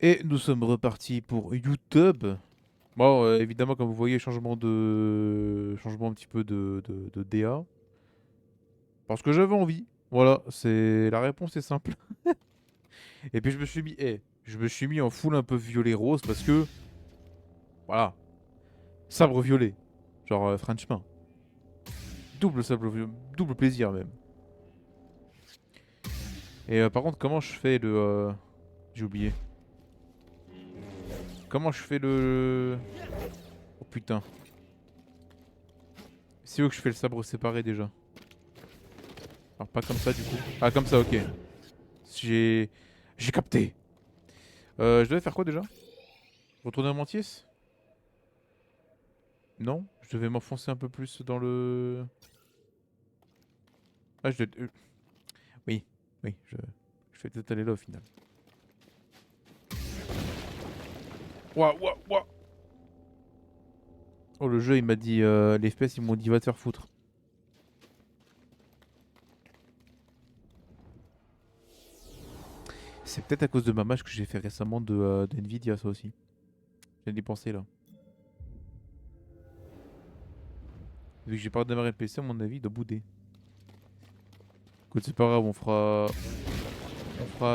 Et nous sommes repartis pour YouTube. Bon, évidemment, comme vous voyez, changement un petit peu de DA. Parce que j'avais envie. Voilà, c'est la réponse est simple. Et puis je me suis mis en full un peu violet rose parce que, voilà, sabre violet. Genre Frenchman. Double plaisir même. Et par contre, comment je fais j'ai oublié. Comment je fais le... Oh putain. C'est où que je fais le sabre séparé déjà? Alors pas comme ça du coup. Ah comme ça, ok. J'ai... J'ai capté. Je devais faire quoi déjà? Retourner à Mantis? Non? Je devais m'enfoncer un peu plus dans le... Ah je devais... Oui. Oui, je vais peut-être aller là au final. Ouah, ouah, ouah. Oh le jeu il m'a dit... les FPS ils m'ont dit va te faire foutre. C'est peut-être à cause de ma match que j'ai fait récemment de Nvidia ça aussi. J'ai d'y penser là. Vu que j'ai pas redémarré le PC à mon avis il doit bouder. Écoute c'est pas grave on fera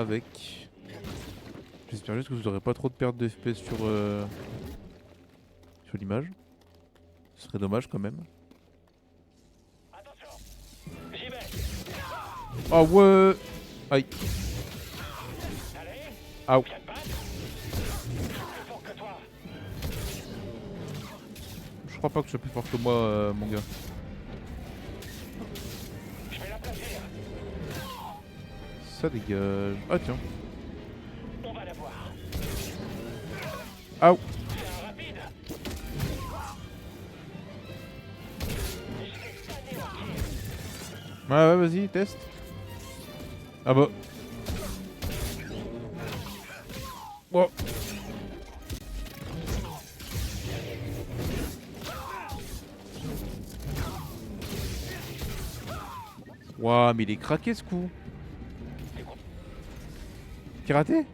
avec. J'espère juste que vous aurez pas trop de perte de FPS sur l'image. Ce serait dommage quand même. Ah ouais. Aïe. Aouh. Je crois pas que je sois plus fort que moi mon gars. Ça dégage. Ah tiens. Aouh. Ouais ouais vas-y teste. Ah bah. Wow. Waouh mais il est craqué ce coup. Piraté?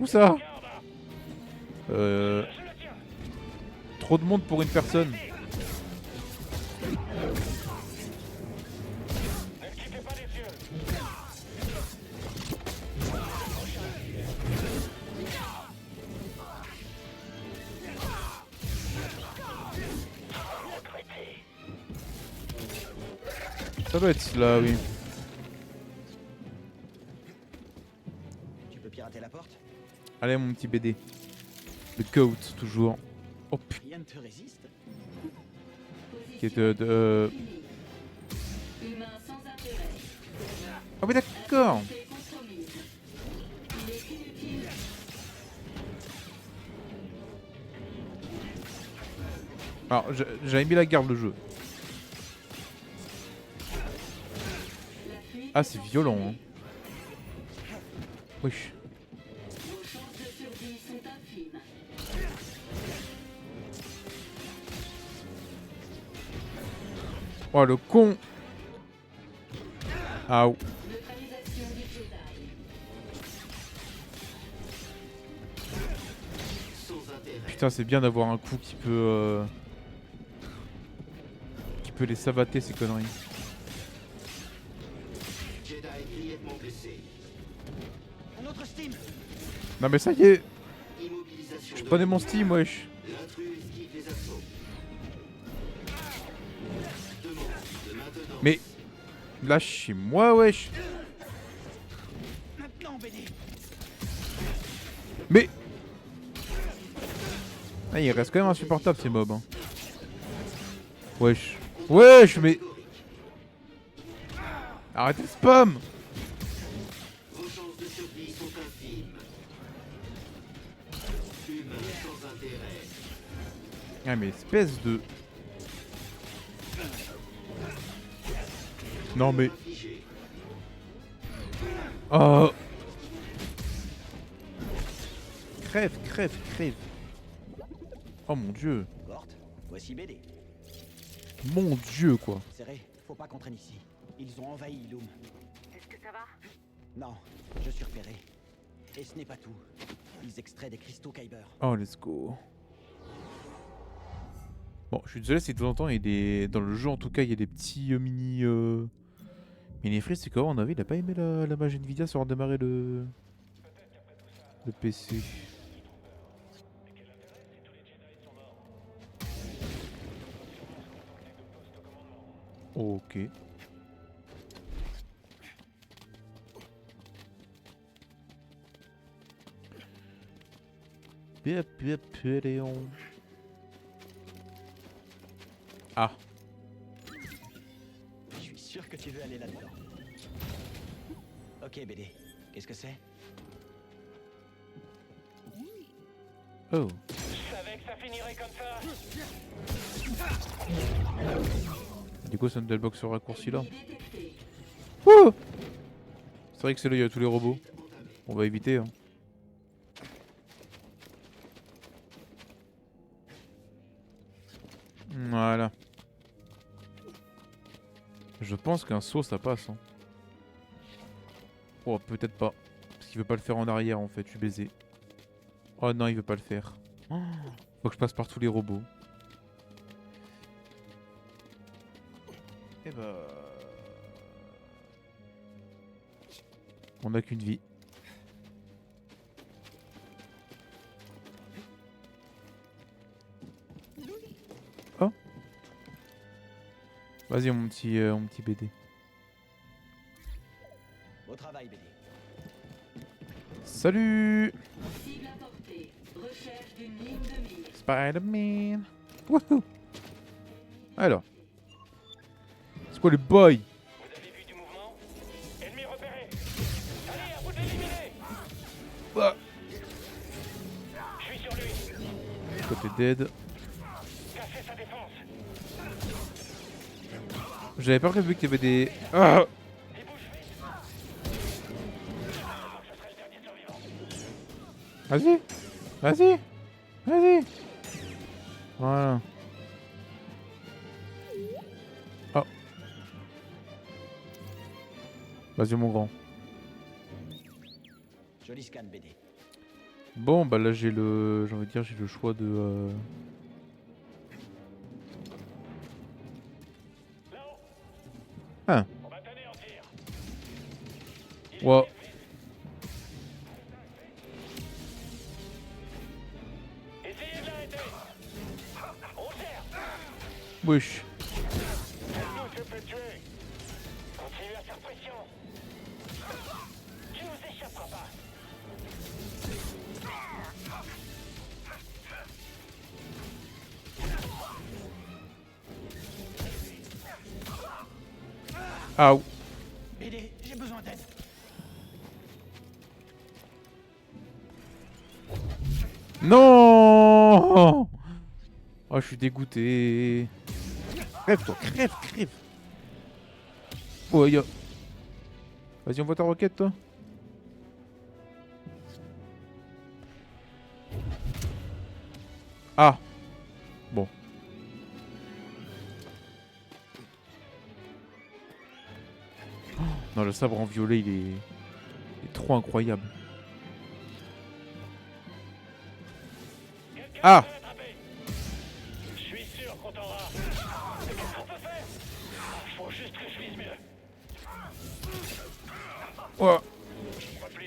Où ça? Euh... Trop de monde pour une personne. Ça doit être là oui. Tu peux pirater la porte? Allez mon petit BD. Le coat toujours. Oh putain. Rien ne te résiste? Qui est Humain sans intérêt. Ah oui d'accord. Unité compromise. Il est inutile. Alors j'avais mis la garde le jeu. La fuite Ah est c'est violent hein. sanctionnée. Wesh. Vos chances de survie sont infimes. Oh le con. Aouh. Neutralisation du Jedi. Putain c'est bien d'avoir un coup qui peut les savater ces conneries. Jedi grièvement blessé. Un autre Steam! Non mais ça y est. Immobilisation Je de prenais mon Steam wesh. l'intrus esquive les assauts. Demande de maintenant. Mais lâchez-moi wesh. Maintenant, BD! Mais ah, il reste quand même insupportable ces mobs hein. Wesh. Wesh mais arrêtez le spam. Vos chances de survie sont infimes. Humain sans intérêt. Ah mais espèce de... Non mais... Infligé. Oh. Crève, crève, crève. Oh mon dieu. Porte, voici BD. Mon dieu quoi. Serré, faut pas qu'on traîne ici. Ils ont envahi Illum. Est-ce que ça va? Non, je suis repéré. Et ce n'est pas tout. Ils extraient des cristaux Kyber. Oh, let's go. Bon, je suis désolé si de temps en temps, il y a des... dans le jeu en tout cas, il y a des petits mini... Mini freeze, c'est quoi on avait, il a pas aimé la mage Nvidia sur redémarrer le PC. Ok. Léon. Ah. Je suis sûr que tu veux aller là-dedans. Ok, BD. Qu'est-ce que c'est? Oh. Je savais que ça finirait comme ça. Du coup, c'est un box sur raccourci là. Ennemi détecté. Oh, c'est vrai que c'est là, il y a tous les robots. On va éviter. Hein. Voilà. Je pense qu'un saut ça passe. Hein. Oh, peut-être pas. Parce qu'il veut pas le faire en arrière en fait, je suis baisé. Oh non, il veut pas le faire. Oh, faut que je passe par tous les robots. Et bah. On a qu'une vie. Oh. Vas-y mon petit BD. Beau travail, BD. Salut Cible à portée. Recherche d'une ligne de mire. Spider-Man. Wouhou. Alors. C'est quoi les boys? Vous avez vu du mouvement? Ennemi repéré. Allez, à vous de l'éliminer. Ah. Je suis sur lui. Côté dead. Cassez sa défense. J'avais pas prévu qu'il y avait des... Ah. Il bouge vite. Je serai le dernier survivant. Vas-y. Vas-y. Vas-y. Voilà. Oh. Vas-y mon grand. Joli scan, BD. Bon bah là j'ai le... J'ai envie de dire j'ai le choix de... Là-haut, Ah. on va t'anéantir. Wow. Essayez de l'arrêter. On sert. Wesh. Nous se fait tuer. Continuez à faire pression. Tu nous échapperas pas. Aouh. BD, j'ai besoin d'aide. Non. Oh je suis dégoûté. Crève toi, crève, crève. Oh y'a... Vas-y on voit ta roquette toi. Ah. Bon. Oh, non le sabre en violet il est trop incroyable. Quelqu'un Ah. peut l'attraper. Je suis sûr qu'on t'aura. Mais qu'est-ce qu'on peut faire? Faut juste que je vise mieux. Oh. Replie.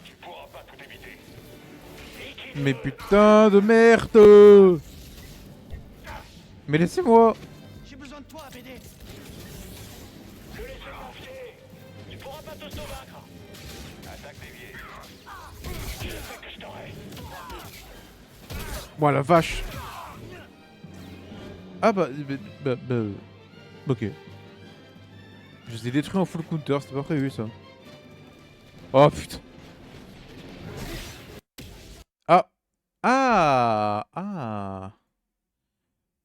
Tu pourras pas tout éviter. Mais putain de merde. Mais laissez-moi. J'ai besoin de toi, BD. Ne laissez confier. Tu pourras pas tous nous vaincre. Attaque déviée. Je sais que je t'aurai. Moi la vache. Ah bah, ok. Je les ai détruits en full counter, c'était pas prévu ça. Oh putain. Ah. Ah. Ah.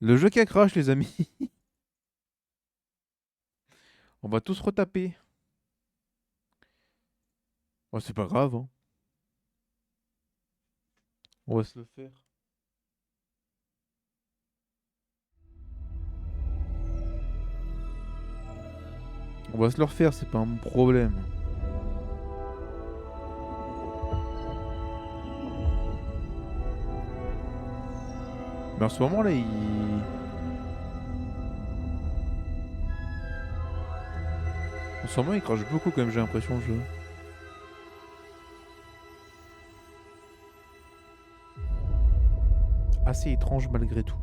Le jeu qui a crash les amis. On va tous retaper. Oh c'est pas grave hein. On va se le faire. On va se le refaire, c'est pas un problème. Mais en ce moment là, il... En ce moment, il crache beaucoup quand même, j'ai l'impression, le jeu. Assez étrange malgré tout.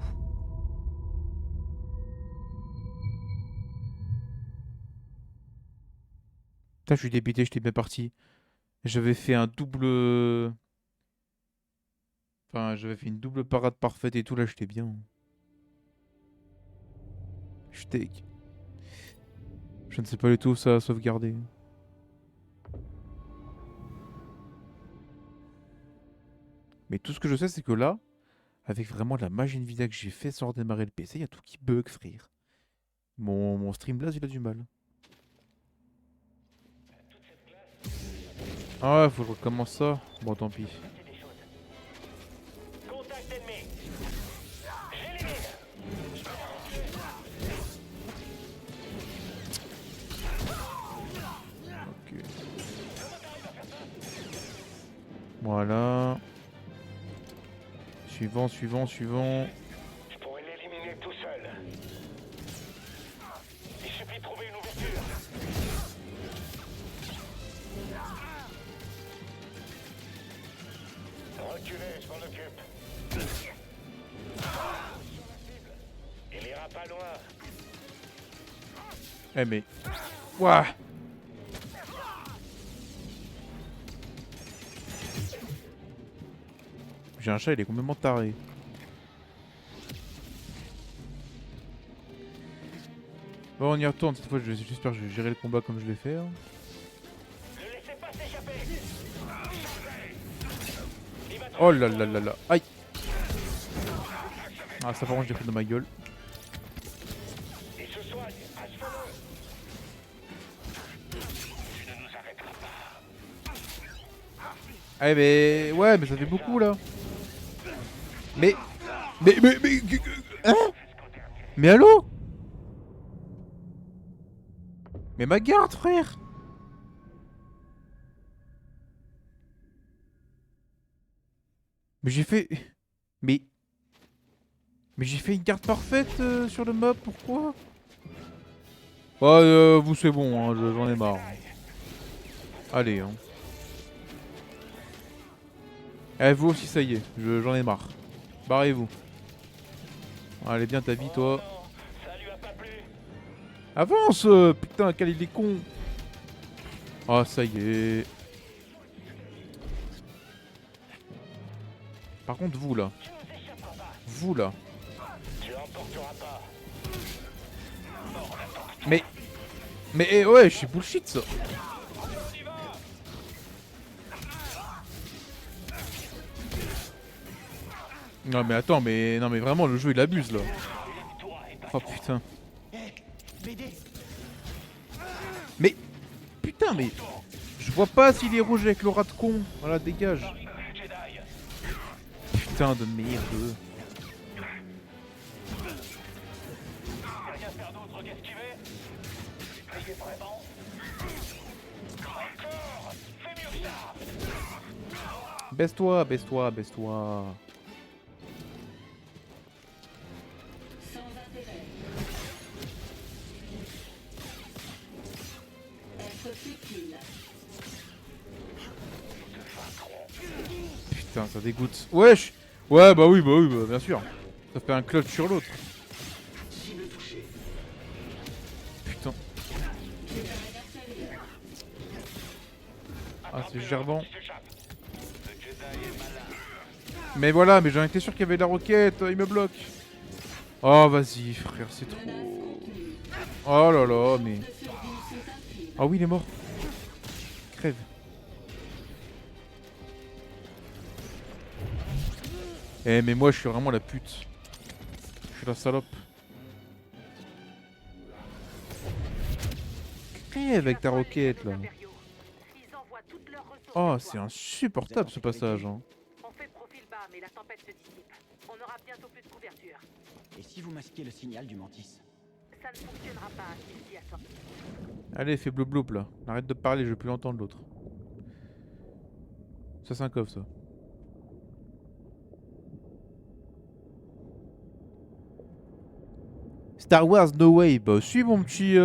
Putain, je suis dépité, j'étais bien parti. J'avais fait un double... Enfin, j'avais fait une double parade parfaite et tout, là, j'étais bien. J'étais... Je ne sais pas du tout où ça a sauvegardé. Mais tout ce que je sais, c'est que là, avec vraiment la magie Nvidia que j'ai fait sans redémarrer le PC, il y a tout qui bug, frère. Mon Streamlabs, il a du mal. Ah ouais, faut que je recommence ça. Bon, tant pis. Contact ennemi. J'élimine. Ok. Voilà. Suivant, suivant, suivant. Je pourrais l'éliminer tout seul. Il suffit de trouver une ouverture. Reculez, je m'en occupe. Il ira pas loin. Eh mais... Ouah. J'ai un chat, il est complètement taré. Bon, on y retourne. Cette fois, j'espère que je vais gérer le combat comme je l'ai fait. Hein. Ne laissez pas s'échapper. Oh là là là là. Aïe. Ah, ça par contre, j'ai pris de ma gueule. Il se soigne. Achevons-le. Tu ne nous arrêteras pas. Eh mais... Ouais, mais ça fait beaucoup, là. Mais... Hein? Mais allô? Mais ma garde, frère! Mais j'ai fait... Mais... Mais j'ai fait une carte parfaite sur le mob, pourquoi? Ouais, vous c'est bon, hein, j'en ai marre. Allez, hein. Eh, vous aussi, ça y est, j'en ai marre. Barrez-vous. Allez, bien ta vie, toi. Non, ça lui a pas plu. Avance, putain, quel il est con. Ah, ça y est. Par contre, vous, là. Tu nous échapperas pas. Vous, là. Tu emporteras pas. Mais ouais, je suis bullshit, ça. Non, mais attends, mais... Non, mais vraiment, le jeu, il abuse, là. Oh, putain. Hé, BD, Mais... Putain, mais... Je vois pas s'il est rouge avec l'aura de con. Voilà, dégage. Jedi. Putain de merde. Rien faire d'autre qu'esquiver. Priez vraiment. Encore. Fais mieux que ça. Baisse-toi, baisse-toi, baisse-toi. Sans intérêt. Être futile. Putain, ça dégoûte. Wesh. Ouais, bah oui, bah, bien sûr. Ça fait un clutch sur l'autre. Cible touchée. Putain. Ah, c'est Gerban. Mais voilà, mais j'en étais sûr qu'il y avait la roquette, il me bloque. Oh, vas-y, frère, c'est trop. Oh là là, mais... Ah oui, il est mort. Crève. Eh, mais moi, je suis vraiment la pute. Je suis la salope. Crève avec ta roquette, là. Oh, c'est insupportable, ce passage, hein. On fait profil bas, mais la tempête se dissipe. On aura bientôt plus de couverture. et si vous masquiez le signal du mantis? Ça ne fonctionnera pas ici à sortir. Allez, fais blou bloup là. Arrête de parler, je veux plus l'entendre l'autre. Ça c'est un coffre ça. Star Wars No Way. Bah suis mon petit...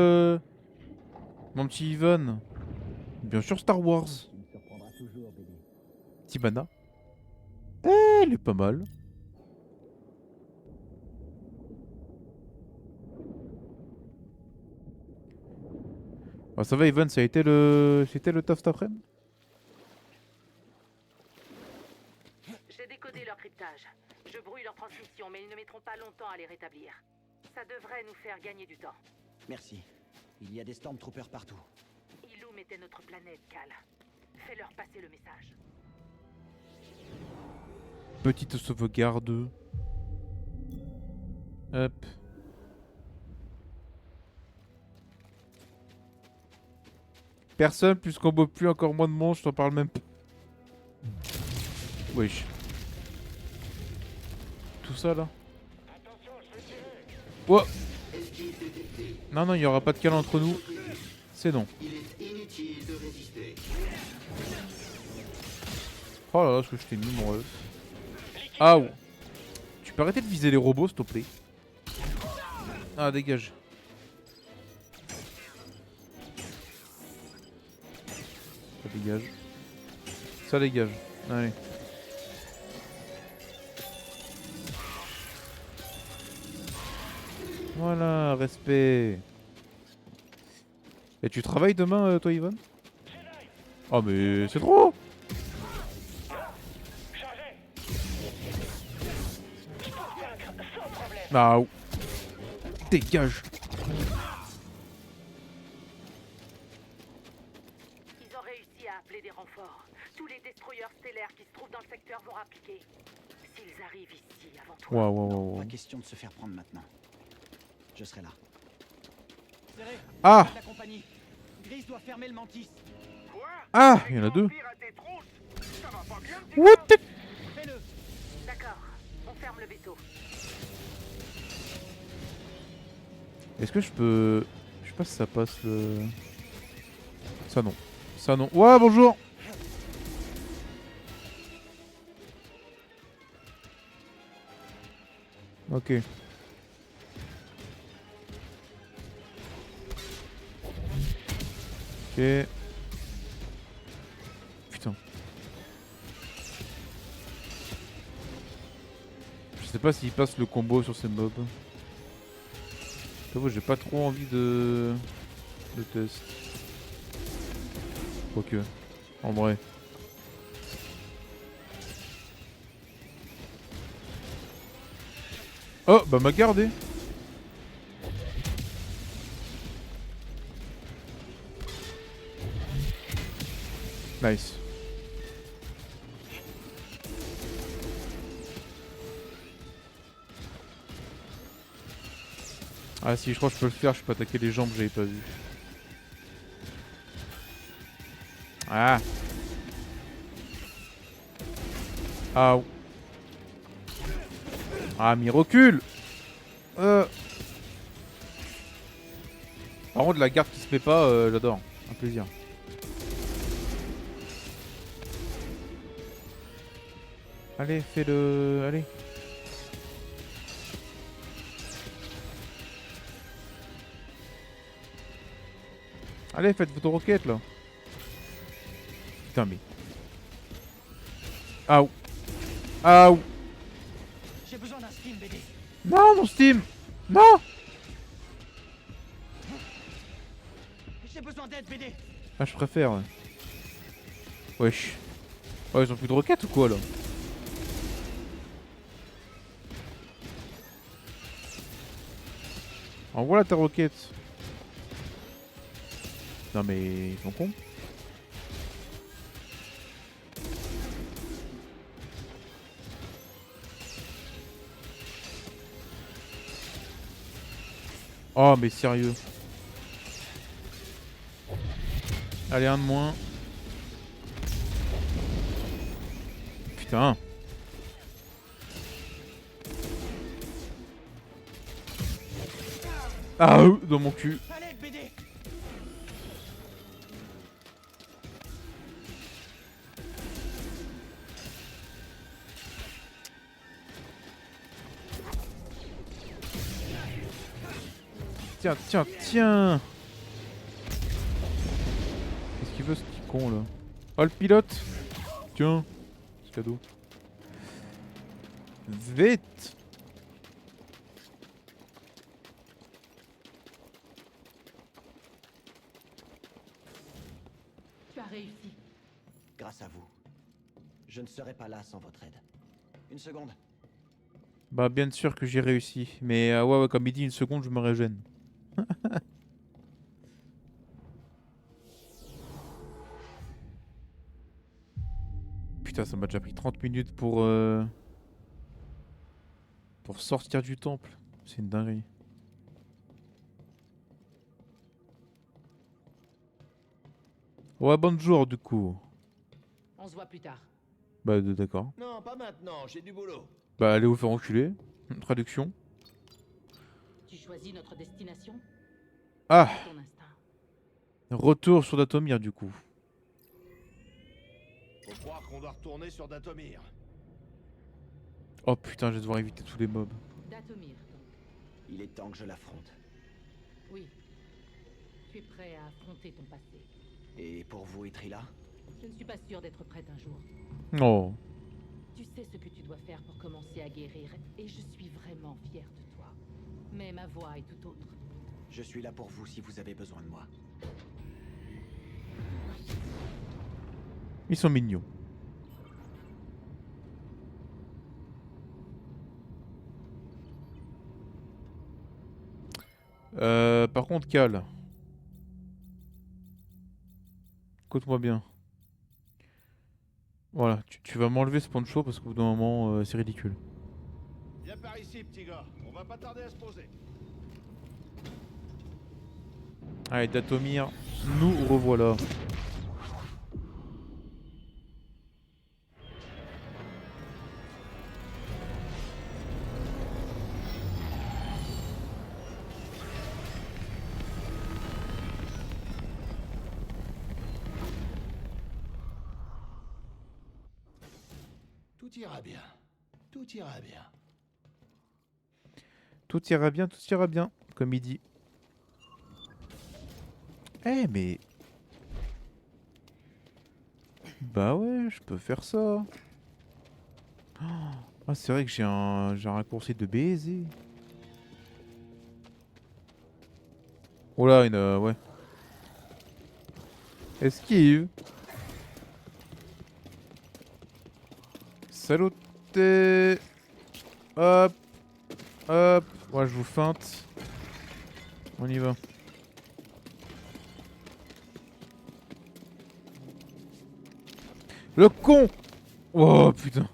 Mon petit Ivan. Bien sûr Star Wars. Tibana. Elle est pas mal. Ah, ça va Ivan, ça a été le... C'était le taf cet après-midi? J'ai décodé leur cryptage. Je brouille leur transmission, mais ils ne mettront pas longtemps à les rétablir. Ça devrait nous faire gagner du temps. Merci. Il y a des Stormtroopers partout. Ilum était notre planète, Cal. Fais-leur passer le message. Petite sauvegarde. Hop. Personne, plus qu'on boit plus, encore moins de monde, je t'en parle même pas. Wesh. Tout ça là. Oh. Non, non, il n'y aura pas de câlin entre nous. C'est non. Il est inutile de résister. Oh là là, ce que je t'ai mis, mon ref. Ah, ouais. Tu peux arrêter de viser les robots, s'il te plaît? Ah, dégage. Ça dégage. Ça dégage. Allez. Voilà, respect. Et tu travailles demain, toi, Yvonne? Oh, mais c'est trop! Ah, ou- dégage. Ils ont réussi à appeler des renforts. Tous les destroyers stellaires qui se trouvent dans le secteur vont rappliquer. S'ils arrivent ici avant toi... Waouh, waouh, waouh. Pas question de se faire prendre maintenant. Je serai là. Serré, Ah! la compagnie. Gris doit fermer le mantis. Ah! Il y en a deux. Ça va pas bien? What the... Fais-le. D'accord, on ferme le vaisseau. Est-ce que je peux... Je sais pas si ça passe le... Ça non. Ça non. Ouais, bonjour! Ok. Ok. Putain. Je sais pas s'il passe le combo sur ces mobs. J'avoue, j'ai pas trop envie de test. Quoique, en vrai. Oh, bah m'a gardé. Nice. Ah si, je crois que je peux le faire, je peux attaquer les jambes, j'avais pas vu. Ah. Ah. Ah, mais recule. Par contre, la garde qui se met pas, j'adore. Un plaisir. Allez, fais-le... Allez. Allez, faites votre roquette, là. Putain, mais... Aouh. Aouh. J'ai besoin d'un steam, BD. Non, mon Steam. Non. J'ai besoin d'aide, BD. Ah, je préfère, ouais. Wesh. Ouais, ils ont plus de roquettes ou quoi, là? Envoie-la ta roquette. Non, mais ils sont cons. Oh, mais sérieux. Allez, un de moins. Putain. Ah, dans mon cul. Allez, BD. tiens, tiens, tiens. Qu'est-ce qu'il veut ce petit con là? Oh le pilote. Tiens, c'est cadeau. Vite. Tu as réussi. Grâce à vous. Je ne serais pas là sans votre aide. Une seconde. Bah bien sûr que j'ai réussi. Mais ouais, comme il dit une seconde, je me régène. Putain, ça m'a déjà pris 30 minutes pour sortir du temple. C'est une dinguerie. Ouais, bonjour du coup. On se voit plus tard. Bah d'accord. Non, pas maintenant, j'ai du boulot. Bah allez vous faire enculer. Traduction. Tu choisis notre destination? Ah, Ton instinct. retour sur Datomir du coup. Faut croire qu'on doit retourner sur Datomir. Oh putain, je vais devoir éviter tous les mobs. Datomir, donc. Il est temps que je l'affronte. Oui. Tu es prêt à affronter ton passé. Et pour vous, Etrila? Je ne suis pas sûre d'être prête un jour. Oh. Tu sais ce que tu dois faire pour commencer à guérir, et je suis vraiment fière de toi. Mais ma voix est tout autre. Je suis là pour vous si vous avez besoin de moi. Ils sont mignons. Par contre, Cal. Écoute-moi bien. Voilà, tu vas m'enlever ce poncho parce qu'au bout d'un moment, c'est ridicule. Viens par ici, petit gars. On va pas tarder à se poser. Allez, Datomir, nous revoilà. Tout ira bien. Tout ira bien. Tout ira bien, tout ira bien, comme il dit. Eh mais... Bah ouais, je peux faire ça. Ah, c'est vrai que j'ai un raccourci de baiser. Oh là, ouais. Esquive. Saluté. Hop. Hop. Ouais, je vous feinte. On y va. Le con. Oh putain.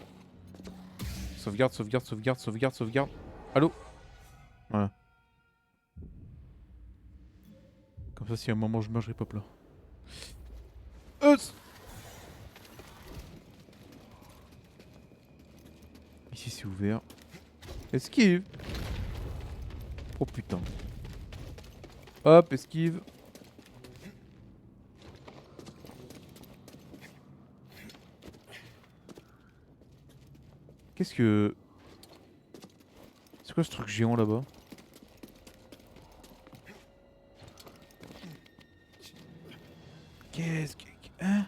Sauvegarde, sauvegarde, sauvegarde, sauvegarde, sauvegarde. Allô. Voilà. Comme ça, si à un moment je meurs, je pop là. Ici, c'est ouvert. Esquive. Oh putain. Hop, esquive. Qu'est-ce que... C'est quoi ce truc géant là-bas? Qu'est-ce que... Hein?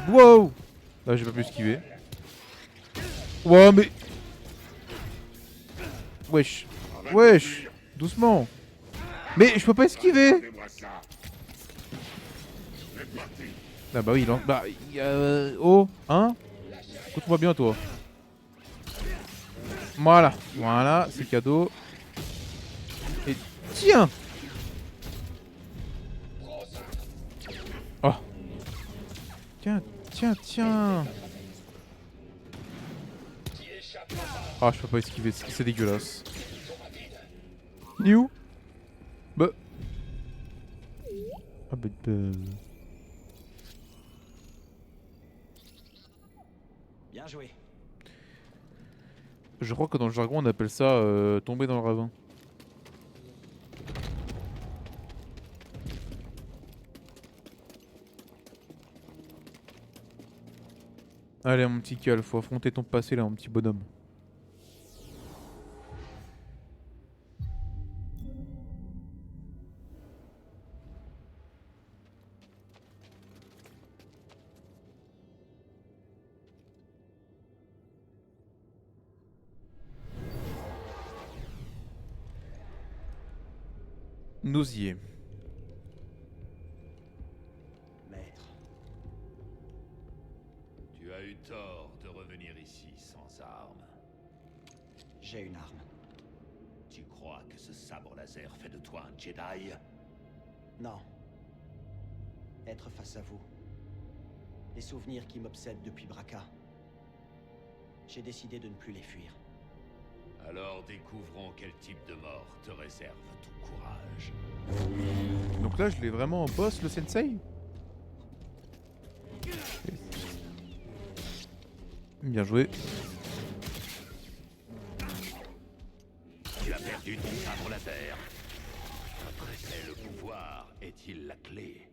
Wow! Là, j'ai pas pu esquiver. Wow, mais... Wesh. Wesh. Doucement. Mais je peux pas esquiver. Ah bah oui, il en... Bah... Oh, hein? Écoute-moi bien, toi. Voilà. Voilà, c'est cadeau. Et tiens! Oh. Tiens, tiens, tiens. Ah, je peux pas esquiver, c'est dégueulasse. Il est où? Bah... Ah bah... Bien joué. Je crois que dans le jargon on appelle ça tomber dans le ravin. Allez mon petit Cal, faut affronter ton passé là mon petit bonhomme. Nausier. Maître, Tu as eu tort de revenir ici sans armes. j'ai une arme. Tu crois que ce sabre laser fait de toi un Jedi? Non. Être face à vous. Les souvenirs qui m'obsèdent depuis Bracca. J'ai décidé de ne plus les fuir. Alors découvrons quel type de mort te réserve ton courage. Donc là, je l'ai vraiment en boss, le sensei? Bien joué. Tu as perdu ton sabre laser. Mais le pouvoir est-il la clé?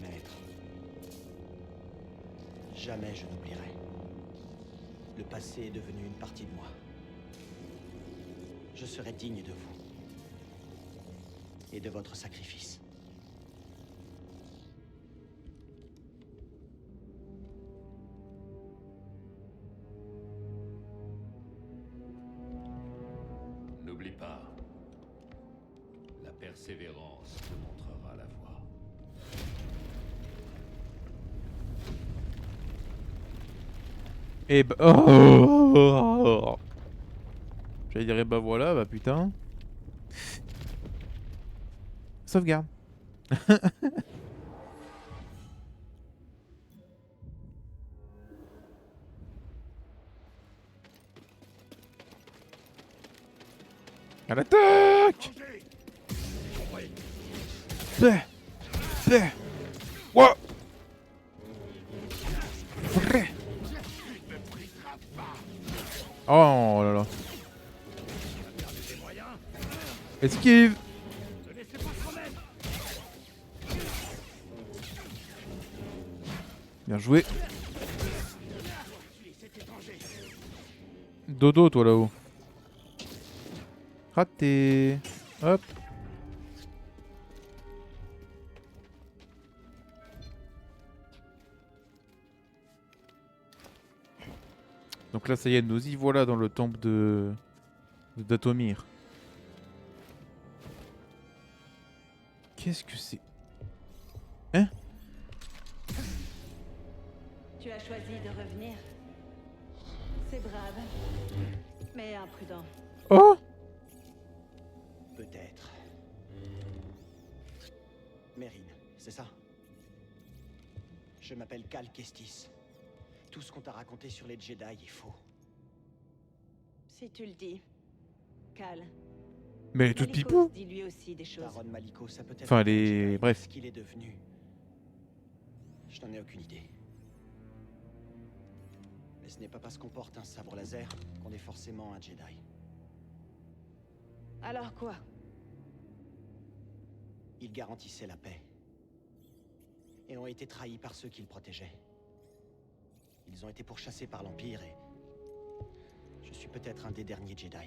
Maître, jamais je n'oublierai. Le passé est devenu une partie de moi. Je serai digne de vous. Et de votre sacrifice. N'oublie pas, la persévérance te montrera la voie. Et bah... Oh, j'allais dire, et bah voilà, bah putain. Sauvegarde. À l'attaque! Bleh. Bleh. Ouah. Bleh. Oh là là. Esquive. Bien joué. Dodo toi là-haut. Raté. Hop. Donc là ça y est, nous y voilà dans le temple de Datomir. Qu'est-ce que c'est? Hein? Tu as choisi de revenir. C'est brave, mais imprudent. Oh! Peut-être. Mérine, c'est ça? Je m'appelle Cal Kestis. Tout ce qu'on t'a raconté sur les Jedi est faux. Si tu le dis. Cal. Mais elle est toute Malicos pipou! dit lui aussi des choses. Taron Malicos, ça peut être... Enfin, un elle est- Jedi. bref. Ce qu'il est devenu. Je n'en ai aucune idée. Mais ce n'est pas parce qu'on porte un sabre laser qu'on est forcément un Jedi. Alors quoi? Ils garantissaient la paix. Et ont été trahis par ceux qui le protégeaient. Ils ont été pourchassés par l'Empire et... Je suis peut-être un des derniers Jedi.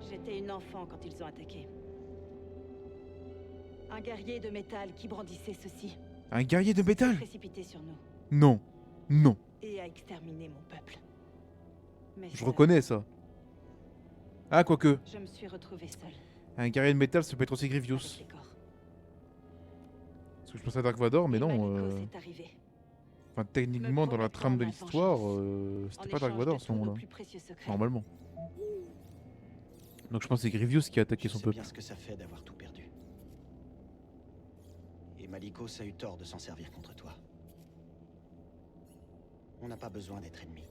J'étais une enfant quand ils ont attaqué. Un guerrier de métal qui brandissait ceci. Un guerrier de s'est métal? précipité sur nous Non. Non. et a exterminé mon peuple. Mais Je seule, reconnais ça. Ah, quoique. Je me suis retrouvée seule. Un guerrier de métal, ça peut être aussi Avec Grievous. les corps. Parce que je pensais à Dark Vador, mais Et non. Malicos est arrivé. Enfin, techniquement, dans la promettant trame de ma l'histoire, vengeance. c'était En pas Dark échange Vador de à ce tous nos moment-là. plus précieux secrets. Normalement. Donc je pense que c'est Grievous qui a attaqué Je son sais peuple. bien ce que ça fait d'avoir tout perdu. Et Malicos a eu tort de s'en servir contre toi. On n'a pas besoin d'être ennemis.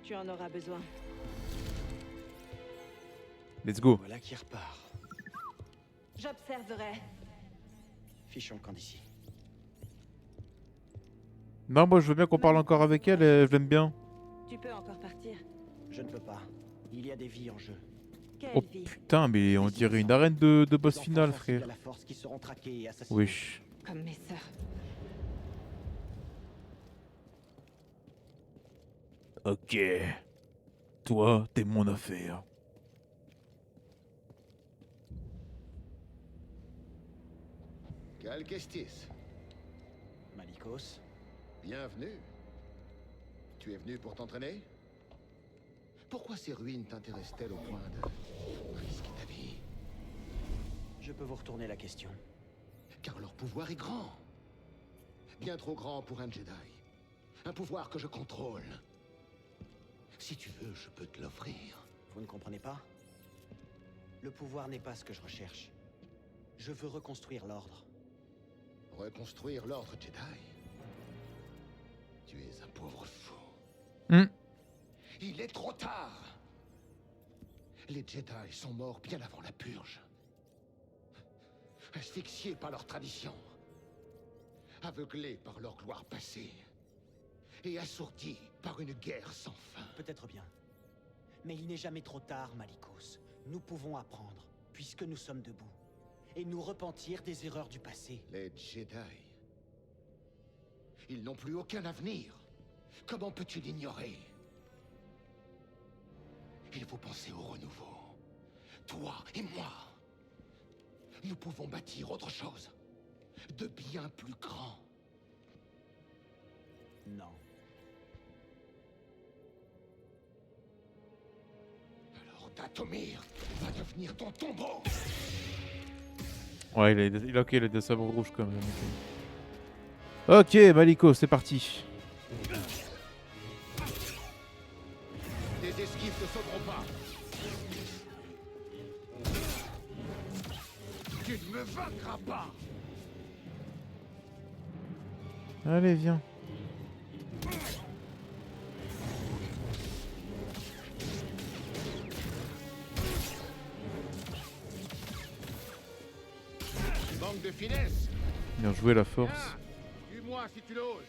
Tu en auras besoin. Let's go. Voilà qui repart. J'observerai. Fichons le camp d'ici. Non, moi je veux bien qu'on parle encore avec elle, je l'aime bien. Tu peux encore partir. Je ne peux pas. Il y a des vies en jeu. Quelle Oh vie. putain, mais on dirait une arène de boss final, frère. La force qui seront traqués et assassinés. Wesh. Comme mes sœurs. Ok. Toi, t'es mon affaire. Cal Kestis, Malicos, bienvenue. Tu es venu pour t'entraîner? Pourquoi ces ruines t'intéressent-elles au point de risquer ta vie? je peux vous retourner la question. Car leur pouvoir est grand. Bien trop grand pour un Jedi. Un pouvoir que je contrôle. Si tu veux, je peux te l'offrir. Vous ne comprenez pas? Le pouvoir n'est pas ce que je recherche. Je veux reconstruire l'ordre. Reconstruire l'ordre Jedi? Tu es un pauvre fou. Hmm. Il est trop tard. Les Jedi sont morts bien avant la purge. Asphyxiés par leur tradition. Aveuglés par leur gloire passée. Et assourdis par une guerre sans fin. Peut-être bien. Mais il n'est jamais trop tard, Malicos. Nous pouvons apprendre, puisque nous sommes debout. Et nous repentir des erreurs du passé. Les Jedi. Ils n'ont plus aucun avenir. Comment peux-tu l'ignorer? Il faut penser au renouveau. Toi et moi. Nous pouvons bâtir autre chose. De bien plus grand. Non. Alors Dathomir va devenir ton tombeau. Ouais, ok, il a des sabres rouges quand même. Ok, Maliko, c'est parti. Tes esquives ne sauveront pas. Tu ne me vaincras pas. Allez, viens. Manque de finesse. Bien joué la force. Tue-moi si tu l'oses.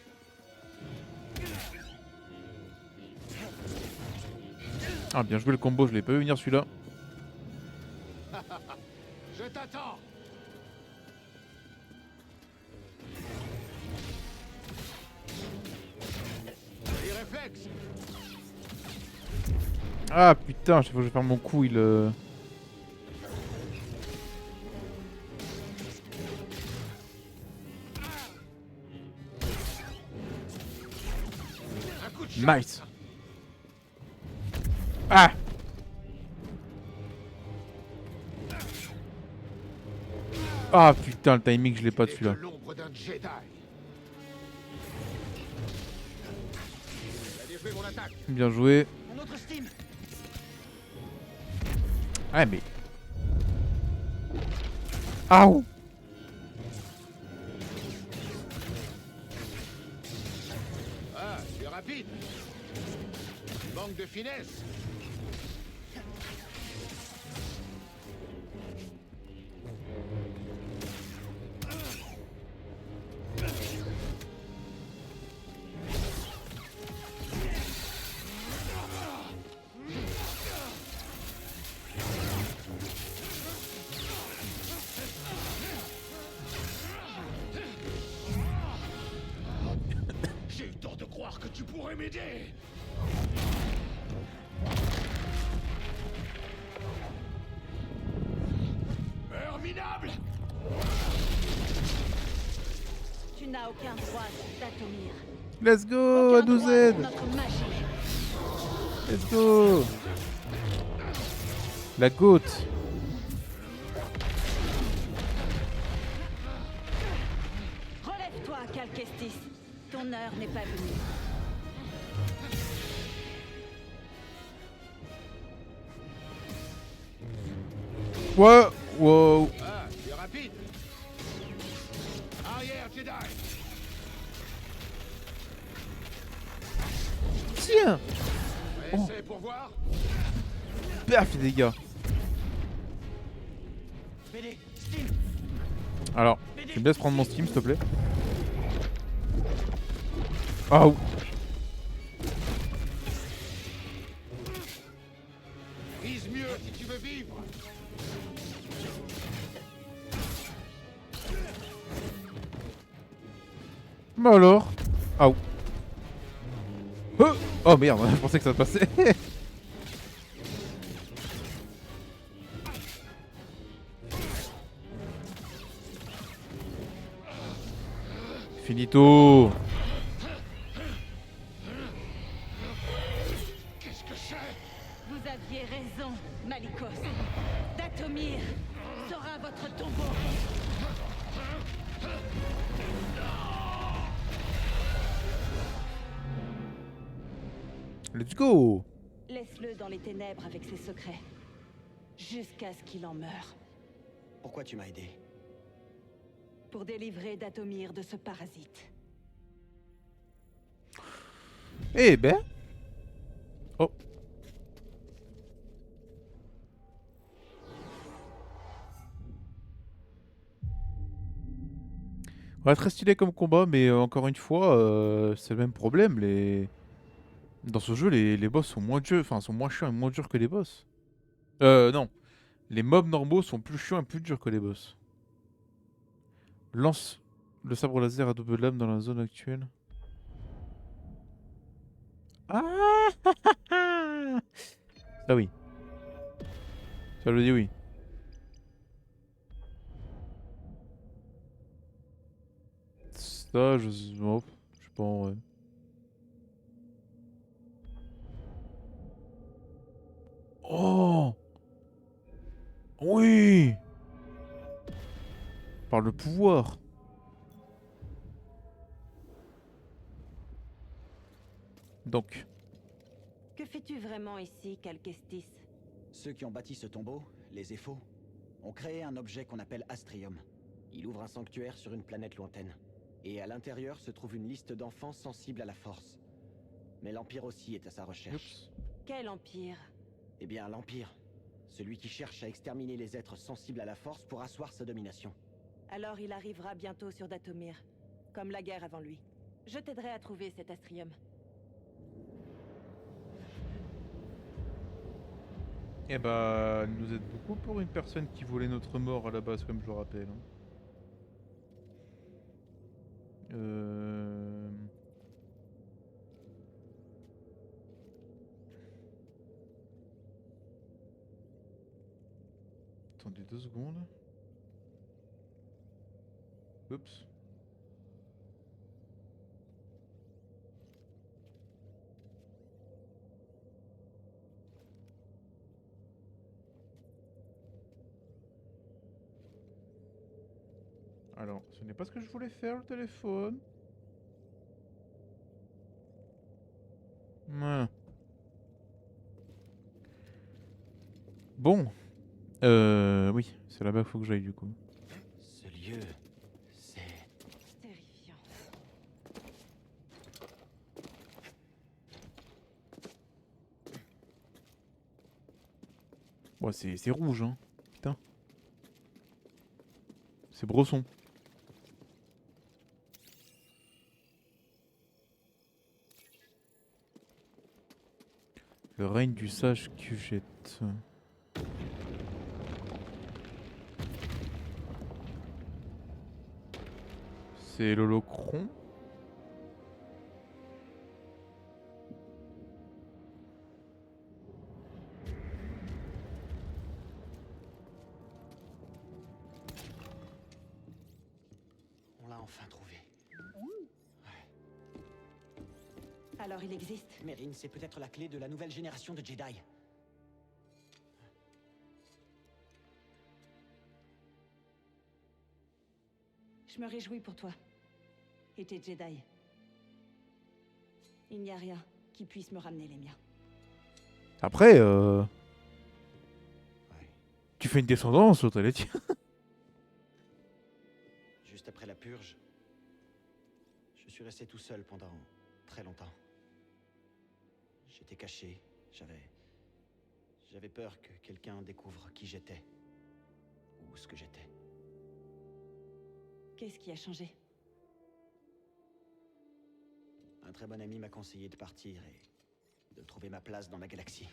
Ah, bien joué le combo, je l'ai pas vu venir celui-là. Je t'attends. Les réflexes. Ah putain, chaque fois que je vais faire mon coup, il... Un coup de chat. Nice. Ah. Ah putain, le timing, je l'ai pas de Il est celui-là. de l'ombre d'un Jedi. Il a déjoué mon attaque. Bien joué. Un autre Steam. Ah mais... Aouh. Ah, tu es rapide. Manque de finesse. J'ai eu tort de croire que tu pourrais m'aider. Minable. Tu n'as aucun droit d'Atomir. Let's go, Aucun droit A2Z. sur notre magie. Let's go. La goutte. Relève-toi, Cal Kestis. Ton heure n'est pas venue. Ouais, wow. Ah, tu es rapide. Arrière, Jedi. Tiens. Essaie pour voir. Paf, les dégâts. BD, Steam. Alors, je me laisse prendre mon Steam, s'il te plaît. Ah, ouh. Vise mieux si tu veux vivre. Bah alors. Ah, ouh. Oh merde, je pensais que ça passait. Finito. Vous aviez raison, Malikos. Datomir sera votre tombeau. Let's go. Laisse-le dans les ténèbres avec ses secrets. Jusqu'à ce qu'il en meure. Pourquoi tu m'as aidé? Pour délivrer Datomir de ce parasite. Eh ben. Oh. Ouais, très stylé comme combat, mais encore une fois, c'est le même problème. Dans ce jeu, les boss sont moins durs, enfin, sont moins chiants et moins durs que les boss. Non. Les mobs normaux sont plus chiants et plus durs que les boss. Lance le sabre laser à double lame dans la zone actuelle. Ah. Ah oui. Ça le dit oui. Ça, je sais pas en vrai. Oh. Oui. Par le pouvoir. Donc. Que fais-tu vraiment ici, Calquestis? Ceux qui ont bâti ce tombeau, les Éphos, ont créé un objet qu'on appelle Astrium. Il ouvre un sanctuaire sur une planète lointaine. Et à l'intérieur se trouve une liste d'enfants sensibles à la force. Mais l'Empire aussi est à sa recherche. Oups. Quel empire? Eh bien, l'Empire. Celui qui cherche à exterminer les êtres sensibles à la force pour asseoir sa domination. Alors il arrivera bientôt sur Datomir. Comme la guerre avant lui. Je t'aiderai à trouver cet Astrium. Eh bah, elle nous aide beaucoup pour une personne qui voulait notre mort à la base, comme je le rappelle. Hein. Attendez 2 secondes. Oups. Alors, ce n'est pas ce que je voulais faire, le téléphone. Ouais. Bon. Oui, c'est là-bas qu'il faut que j'aille du coup. Ce lieu, c'est... Terrifiant. Ouais, c'est rouge, hein. Putain. C'est Bresson. Le règne du sage Cuvette. C'est l'holocron. On l'a enfin trouvé. Alors il existe. Mérine, c'est peut-être la clé de la nouvelle génération de Jedi. Je me réjouis pour toi. Et tes Jedi. Il n'y a rien qui puisse me ramener les miens. Après, Ouais. tu fais une descendance, l'autre elle est tienne. Juste après la purge, je suis resté tout seul pendant très longtemps. J'étais caché, j'avais peur que quelqu'un découvre qui j'étais. Ou ce que j'étais. Qu'est-ce qui a changé? Un très bon ami m'a conseillé de partir et de trouver ma place dans la galaxie.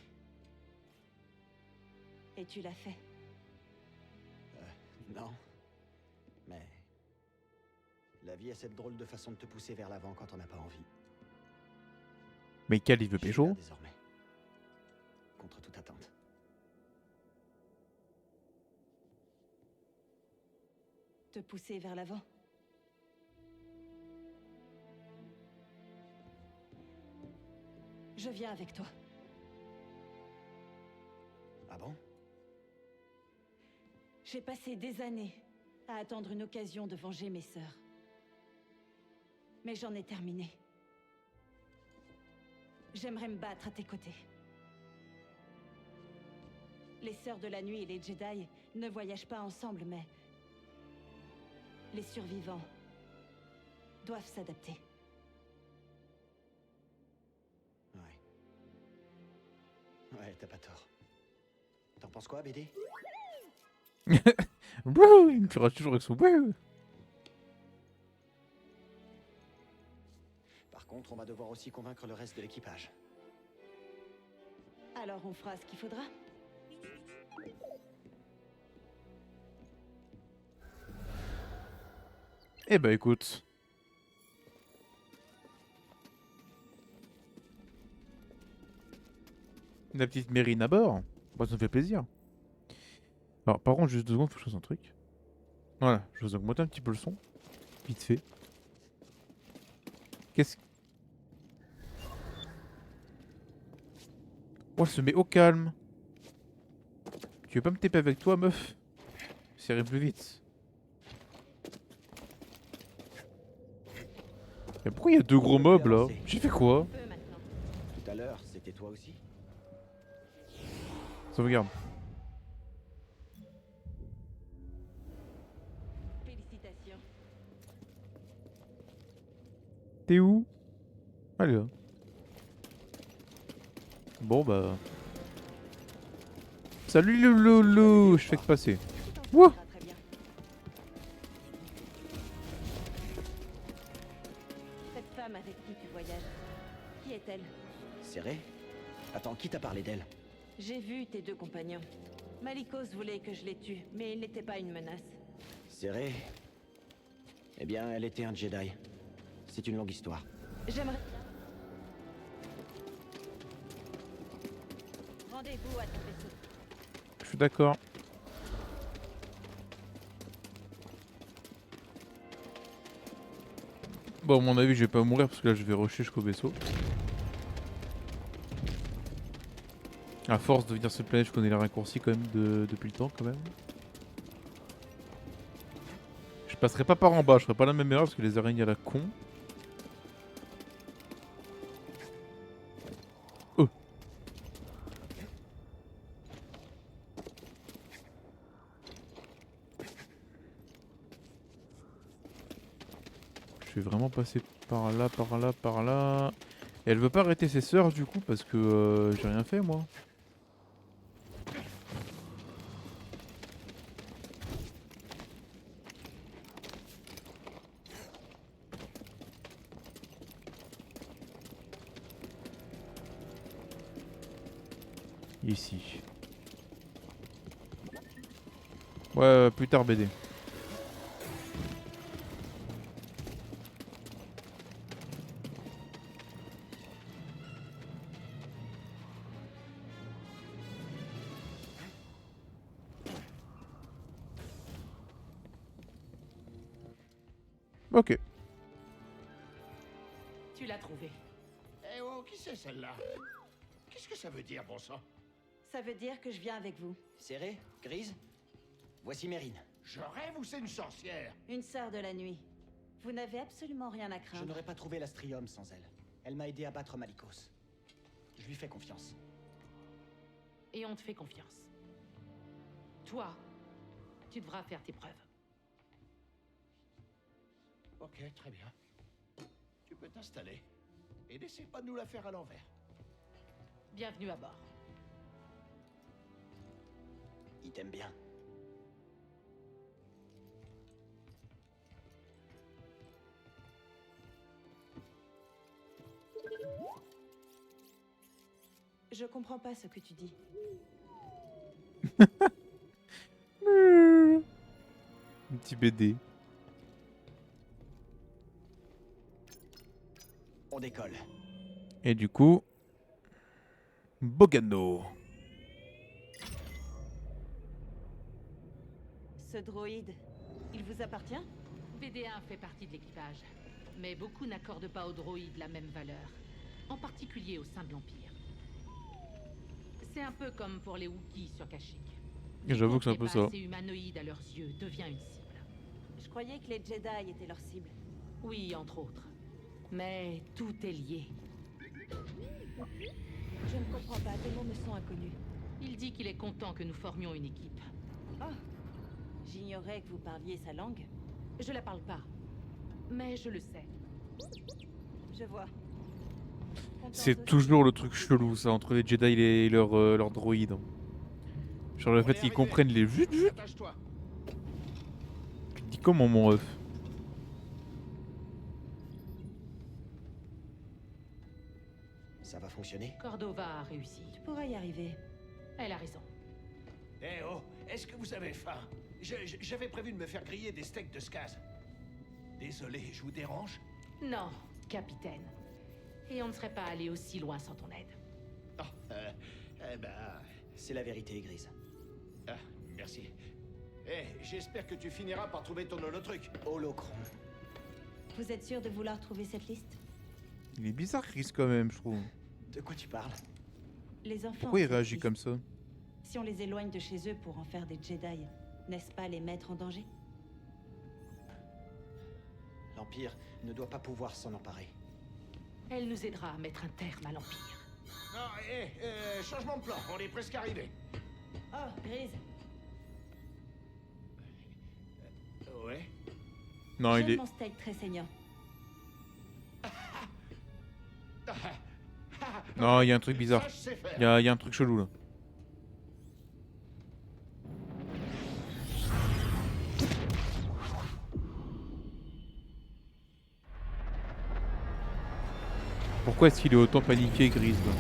Et tu l'as fait. Non. Mais... la vie a cette drôle de façon de te pousser vers l'avant quand on n'a pas envie. Mais Cal, il veut Je suis pécho. là désormais. Contre toute attente. Te pousser vers l'avant. Je viens avec toi. Ah bon? J'ai passé des années à attendre une occasion de venger mes sœurs. Mais j'en ai terminé. J'aimerais me battre à tes côtés. Les Sœurs de la Nuit et les Jedi ne voyagent pas ensemble, mais les survivants doivent s'adapter. Ouais. Ouais, t'as pas tort. T'en penses quoi, BD? Wouh, il me fera toujours avec son wouh. Par contre, on va devoir aussi convaincre le reste de l'équipage. Alors on fera ce qu'il faudra. Eh bah écoute. La petite Mérine à bord. Bah, ça me fait plaisir. Alors par contre, juste 2 secondes, faut que je fasse un truc. Voilà, je vais augmenter un petit peu le son. Vite fait. Qu'est-ce... Oh, elle se met au calme. Tu veux pas me taper avec toi, meuf? Ça irait plus vite. Mais pourquoi il y a 2 gros mobs là? J'ai fait quoi? Peu maintenant. Tout à l'heure, c'était toi aussi? Sauvegarde. Félicitations. T'es où? Allez là. Bon bah... Salut le loulou, je fais que passer. Tu t'en Wouh. sortiras très bien. Cette femme avec qui tu voyages, qui est-elle? Serré? Attends, qui t'a parlé d'elle? J'ai vu tes 2 compagnons. Malikos voulait que je les tue, mais il n'était pas une menace. Serré? Eh bien, elle était un Jedi. C'est une longue histoire. J'aimerais... Rendez-vous à ton vaisseau. Je suis d'accord. Bon, à mon avis, je vais pas mourir parce que là, je vais rusher jusqu'au vaisseau. À force de venir sur cette planète, je connais les raccourcis quand même depuis le temps quand même. Je passerai pas par en bas, je ferai pas la même erreur parce que les araignées à la con. Oh. Je vais vraiment passer par là, par là, par là. Et elle veut pas arrêter ses sœurs du coup parce que j'ai rien fait moi. Ici. Ouais, plus tard BD. Ok. Tu l'as trouvé. Eh oh, qui c'est celle-là? Qu'est-ce que ça veut dire, bon sang? Ça veut dire que je viens avec vous. Serré? Grise? Voici Mérine. Je rêve ou c'est une sorcière? Une sœur de la nuit. Vous n'avez absolument rien à Je craindre. n'aurais pas trouvé l'Astrium sans elle. Elle m'a aidé à battre Malikos. Je lui fais confiance. Et on te fait confiance. Toi, tu devras faire tes preuves. Ok, très bien. Tu peux t'installer. Et n'essaie pas de nous la faire à l'envers. Bienvenue à bord. Il t'aime bien. Je comprends pas ce que tu dis. Un petit BD. On décolle. Et du coup... Bogano. Ce droïde, il vous appartient? BD1 fait partie de l'équipage. Mais beaucoup n'accordent pas aux droïdes la même valeur. En particulier au sein de l'Empire. C'est un peu comme pour les Wookiees sur Kashyyyk. J'avoue que c'est un peu ça. C'est humanoïde à leurs yeux devient une cible. Je croyais que les Jedi étaient leur cible. Oui, entre autres. Mais tout est lié. Je ne comprends pas, tes mots me sont inconnus. Il dit qu'il est content que nous formions une équipe. Oh, j'ignorais que vous parliez sa langue. Je la parle pas. Mais je le sais. Je vois. Contente C'est aussi. toujours le truc chelou, ça, entre les Jedi et leurs droïdes. Genre le fait qu'ils comprennent les... Attache-toi. Tu te dis comment, mon ref? Ça va fonctionner? Cordova a réussi. Tu pourras y arriver. Elle a raison. Eh oh, est-ce que vous avez faim? J'avais prévu de me faire griller des steaks de Skaz. Désolé, je vous dérange? Non, capitaine. Et on ne serait pas allé aussi loin sans ton aide. Ah, eh ben... C'est la vérité, Grise. Ah, merci. Eh, j'espère que tu finiras par trouver ton holotruc. Holocron. Vous êtes sûr de vouloir trouver cette liste? Il est bizarre, Chris, quand même, je trouve. De quoi tu parles? Les enfants... Pourquoi il ont cette réagit liste. comme ça? Si on les éloigne de chez eux pour en faire des Jedi, n'est-ce pas les mettre en danger? L'Empire ne doit pas pouvoir s'en emparer. Elle nous aidera à mettre un terme à l'Empire. Non, changement de plan, on est presque arrivé. Oh, Grise, Ouais. Non, il j'aime est... mon steak très saignant. Non, il y a un truc bizarre. Ça, je sais faire. Il y a un truc chelou, là. Pourquoi est-ce qu'il est autant paniqué, Grise, là?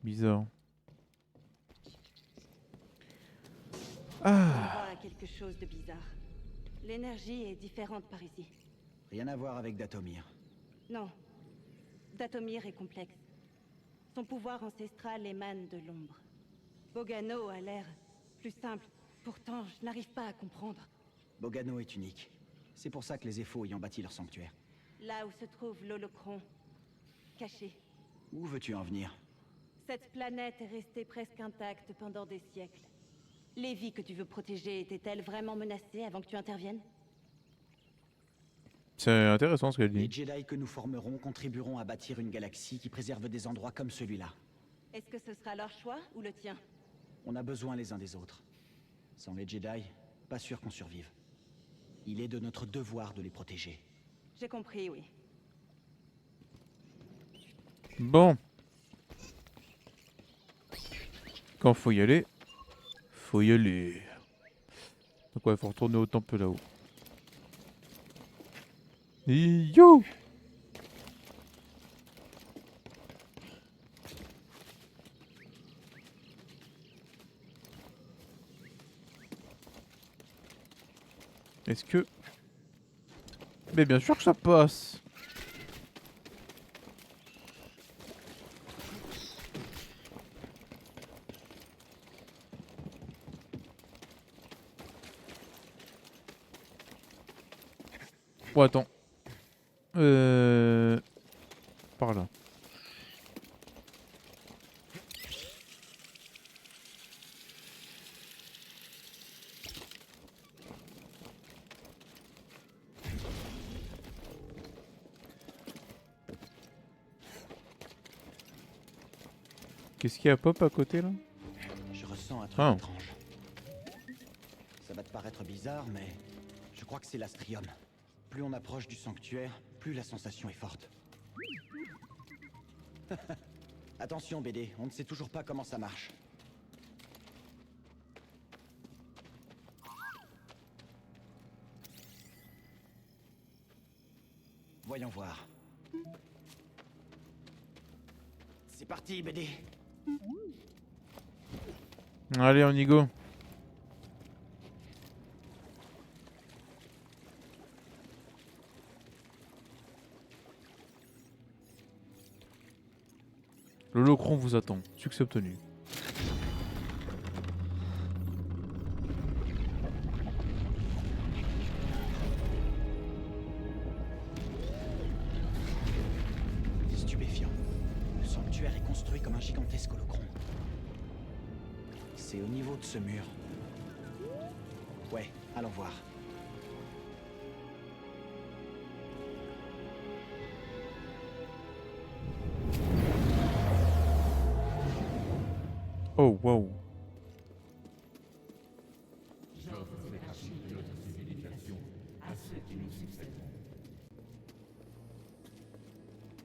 Bizarre. On Ah, voit quelque chose de bizarre. L'énergie est différente par ici. Rien à voir avec Datomir. Non. Datomir est complexe. Son pouvoir ancestral émane de l'ombre. Bogano a l'air plus simple. Pourtant, je n'arrive pas à comprendre. Bogano est unique. C'est pour ça que les Ephos y ont bâti leur sanctuaire. Là où se trouve l'holocron, caché. Où veux-tu en venir? Cette planète est restée presque intacte pendant des siècles. Les vies que tu veux protéger étaient-elles vraiment menacées avant que tu interviennes? c'est intéressant ce qu'elle Les dit. Jedi que nous formerons contribueront à bâtir une galaxie qui préserve des endroits comme celui-là. Est-ce que ce sera leur choix ou le tien? On a besoin les uns des autres. Sans les Jedi, pas sûr qu'on survive. Il est de notre devoir de les protéger. J'ai compris, oui. Bon. Quand faut y aller, faut y aller. Donc ouais, faut retourner au temple là-haut. Yo! Est-ce que... Mais bien sûr que ça passe. Bon, attends. Par là. Qu'est-ce qu'il y a pop à côté là? Je ressens un truc Ah. étrange. Ça va te paraître bizarre, mais je crois que c'est l'astrium. Plus on approche du sanctuaire, plus la sensation est forte. Attention BD, on ne sait toujours pas comment ça marche. Voyons voir. C'est parti, BD. Allez, on y go. L'holocron vous attend. Succès obtenu. Stupéfiant. Le sanctuaire est construit comme un gigantesque holocron. C'est au niveau de ce mur. Ouais, allons voir. Oh, wow.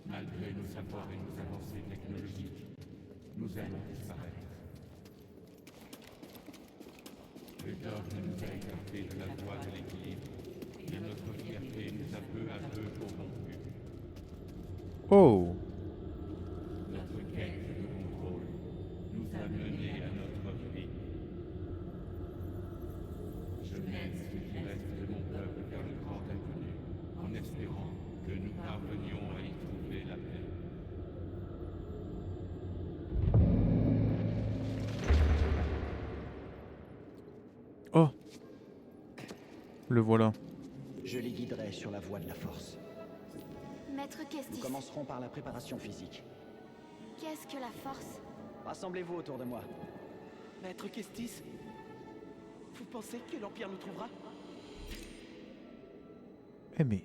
Malgré nos savoirs et nos avancées technologiques, nous allons disparaître. Le dogme nous a écartés de la voie de l'équilibre, et notre fierté nous a peu à peu corrompus. Oh. Notre quête de contrôle nous a menés à notre vie. Je mène ce qui reste de mon peuple vers le grand inconnu, en espérant que nous parvenions à y trouver la paix. Oh. Le voilà. Je les guiderai sur la voie de la force. Maître Nous Kestis, commencerons par la préparation physique. qu'est-ce que la force? Rassemblez-vous autour de moi. Maître Kestis, vous pensez que l'Empire nous trouvera? Eh mais...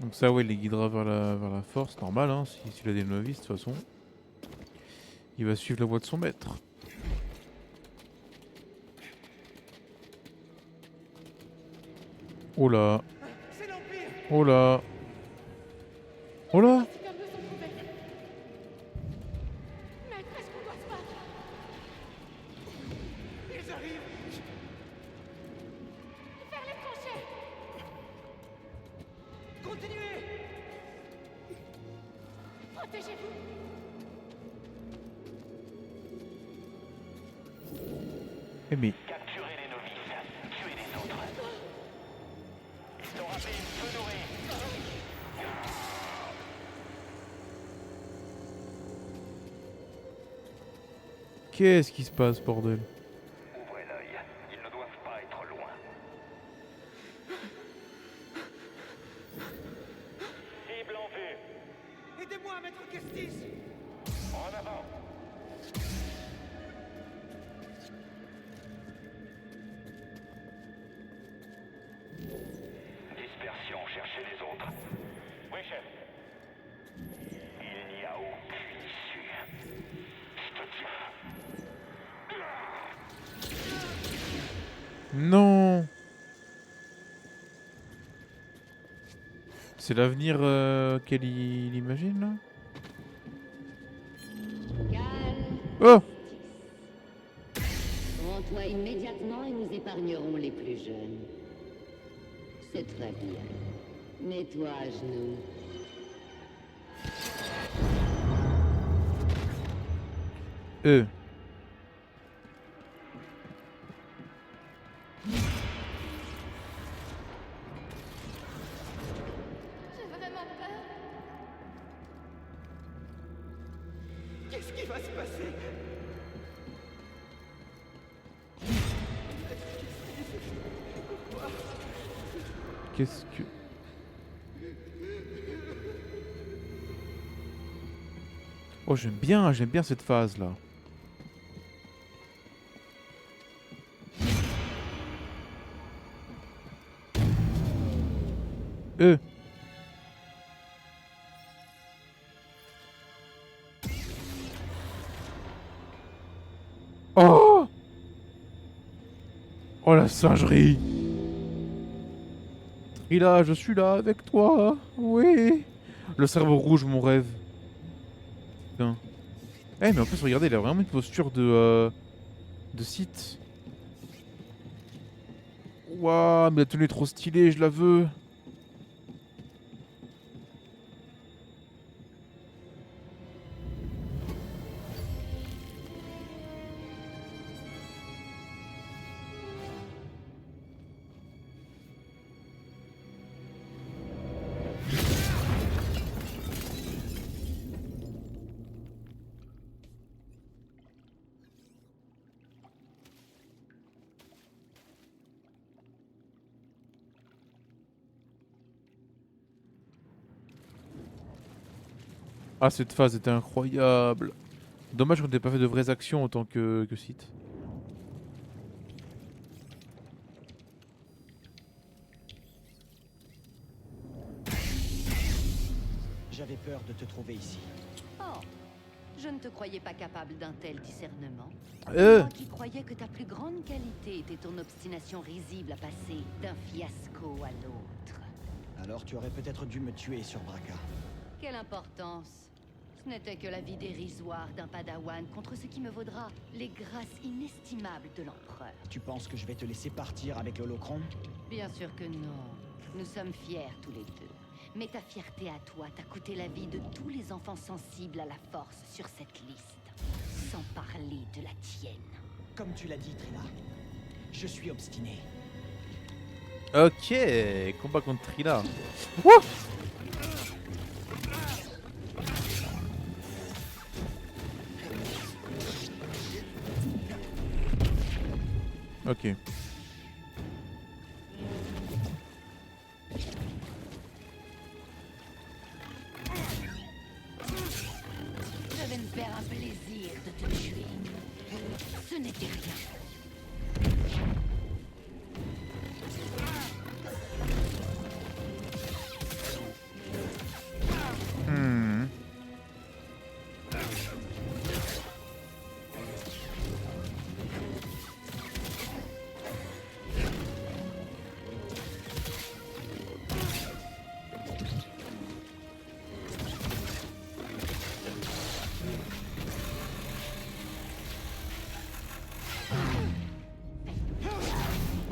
Donc ça, ouais, il les guidera vers la force, normal, hein, s'il a des novices, de toute façon. Il va suivre la voie de son maître. Oh là. C'est l'Empire! Oh là. Oh là. C'est comme nous sont trouvés. Maître, est-ce qu'on doit se battre? Ils arrivent! Vers les tranchées! Continuez! Protégez-vous! Eh mais... Capturez les novices, tuez les autres. Ils ont rappelé une feu nourrie. Qu'est-ce qui se passe, bordel? Ouvrez l'œil, ils ne doivent pas être loin. Cible en vue. Aidez-moi, Maître Kestis! En avant. Dispersion, cherchez les autres. Oui, chef. Il n'y a aucune issue. Je te dis. Non. C'est l'avenir qu'elle il imagine, là? Oh. Rends-toi immédiatement et nous épargnerons les plus jeunes. C'est très bien. Mets-toi à genoux. J'ai vraiment peur. Qu'est-ce qui va se passer? Qu'est-ce que... Oh, j'aime bien cette phase là. Oh! Oh la singerie! Et là, je suis là avec toi. Oui. Le cerveau rouge, mon rêve. Putain. Eh, mais en plus, regardez, il a vraiment une posture de Sith. Waouh, mais la tenue est trop stylée, je la veux. Ah, cette phase était incroyable. Dommage qu'on n'ait pas fait de vraies actions en tant que site. J'avais peur de te trouver ici. Oh, je ne te croyais pas capable d'un tel discernement. Euh. Moi qui croyais que ta plus grande qualité était ton obstination risible à passer d'un fiasco à l'autre. Alors tu aurais peut-être dû me tuer sur Braca. Quelle importance! Ce n'était que la vie dérisoire d'un padawan contre ce qui me vaudra les grâces inestimables de l'empereur. Tu penses que je vais te laisser partir avec l'holocron? Bien sûr que non. Nous sommes fiers tous les deux. Mais ta fierté à toi t'a coûté la vie de tous les enfants sensibles à la force sur cette liste. Sans parler de la tienne. Comme tu l'as dit, Trina. Je suis obstiné. Ok, combat contre Trina. Wouh! Ok. Je vais me faire un plaisir de te tuer. Ce n'était rien. Hmm.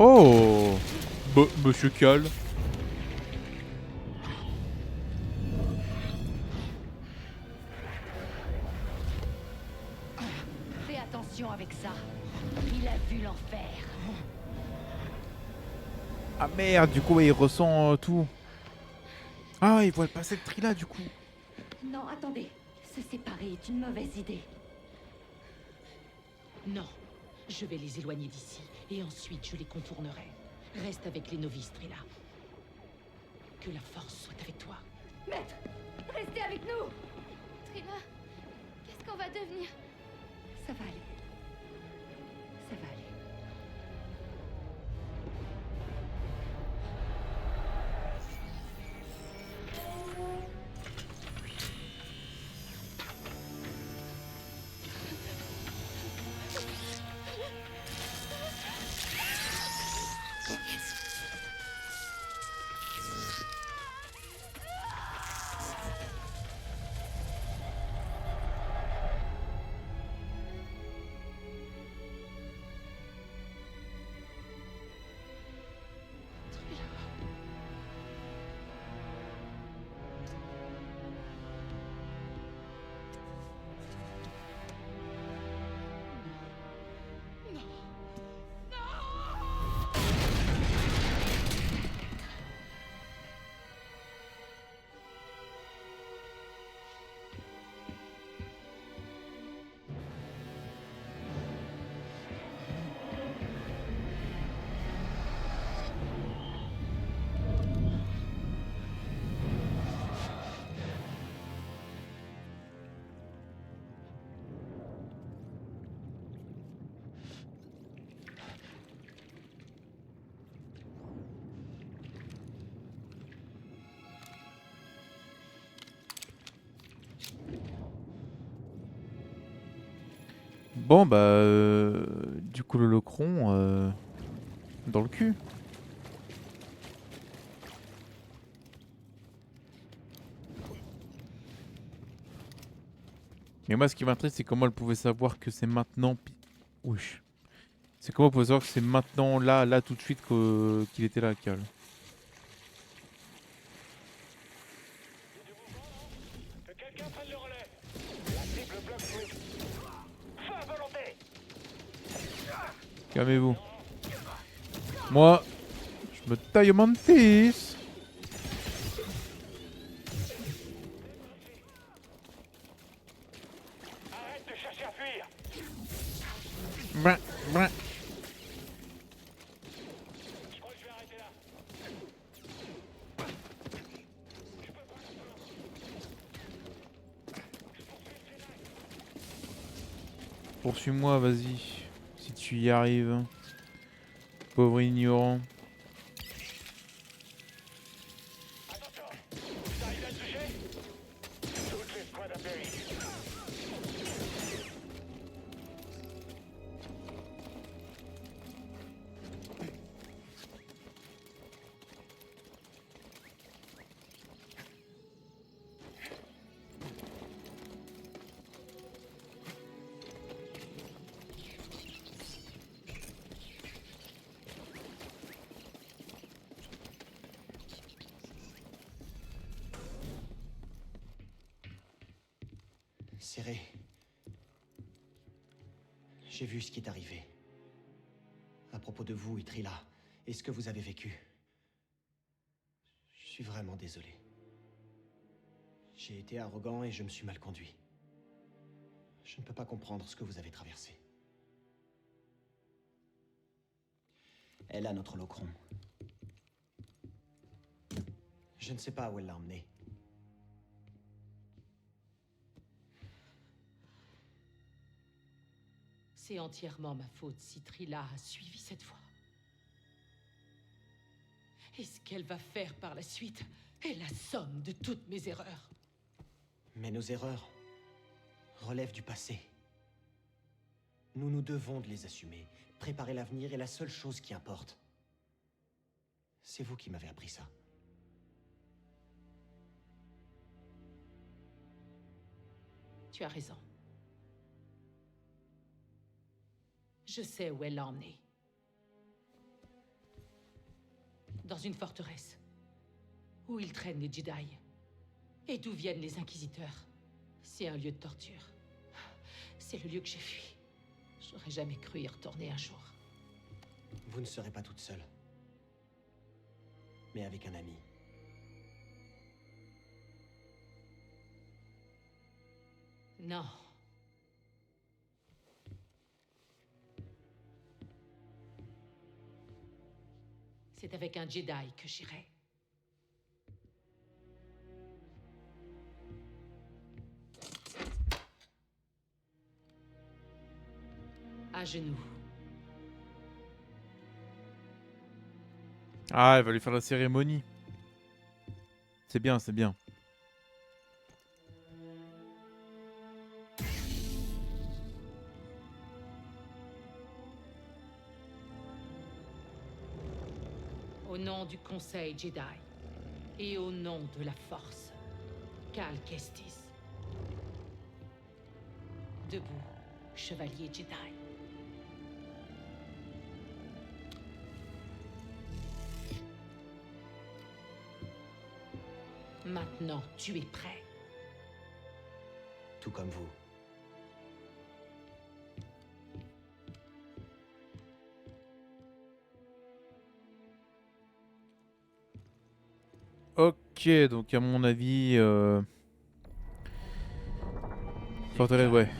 Oh, Monsieur Cal. Fais attention avec ça. Il a vu l'enfer. Ah merde, du coup il ressent tout. Ah, il voit le passé de Trina du coup. Non, attendez. Se séparer est une mauvaise idée. Non, je vais les éloigner d'ici, et ensuite je les contournerai. Reste avec les novices, Trina. Que la force soit avec toi. Maître, restez avec nous. Trina, qu'est-ce qu'on va devenir? Ça va aller. Ça va aller. Bon bah du coup le locron dans le cul. Mais moi ce qui m'intrigue c'est comment elle pouvait savoir que c'est maintenant. Wesh. C'est comment on peut savoir que c'est maintenant, là, tout de suite qu'il était là, Cal? Que quelqu'un prenne le relais. La cible bloque Smith. Feu à volonté. Calmez-vous. Moi, je me taille au mantis. Arrête de chercher à fuir. Brin, brin. Je crois que je vais arrêter là. Poursuis-moi, vas-y. Si tu y arrives. Pauvre ignorant. Attention. Vous arrivez à le toucher? Toutes les squads à péri. Serré. J'ai vu ce qui est arrivé. À propos de vous, Itrila, et ce que vous avez vécu. Je suis vraiment désolé. J'ai été arrogant et je me suis mal conduit. Je ne peux pas comprendre ce que vous avez traversé. Elle a notre holochrome. Je ne sais pas où elle l'a emmené. C'est entièrement ma faute si Trilla a suivi cette voie. Et ce qu'elle va faire par la suite est la somme de toutes mes erreurs. Mais nos erreurs relèvent du passé. Nous nous devons de les assumer. Préparer l'avenir est la seule chose qui importe. C'est vous qui m'avez appris ça. Tu as raison. Je sais où elle l'a emmené. Dans une forteresse. Où ils traînent les Jedi. Et d'où viennent les Inquisiteurs. C'est un lieu de torture. C'est le lieu que j'ai fui. J'aurais jamais cru y retourner un jour. Vous ne serez pas toute seule. Mais avec un ami. Non. C'est avec un Jedi que j'irai. À genoux. Ah, elle va lui faire la cérémonie. C'est bien, c'est bien. Au nom du Conseil Jedi et au nom de la Force, Cal Kestis. Debout, chevalier Jedi. Maintenant, tu es prêt. Tout comme vous. Ok, donc à mon avis... Forteresse, ouais.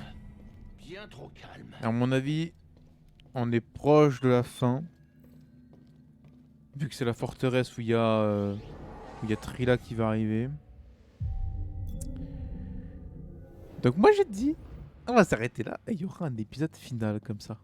Bien trop calme. À mon avis, on est proche de la fin. Vu que c'est la forteresse où il y a Trilla qui va arriver. Donc moi j'ai dit, on va s'arrêter là et il y aura un épisode final comme ça.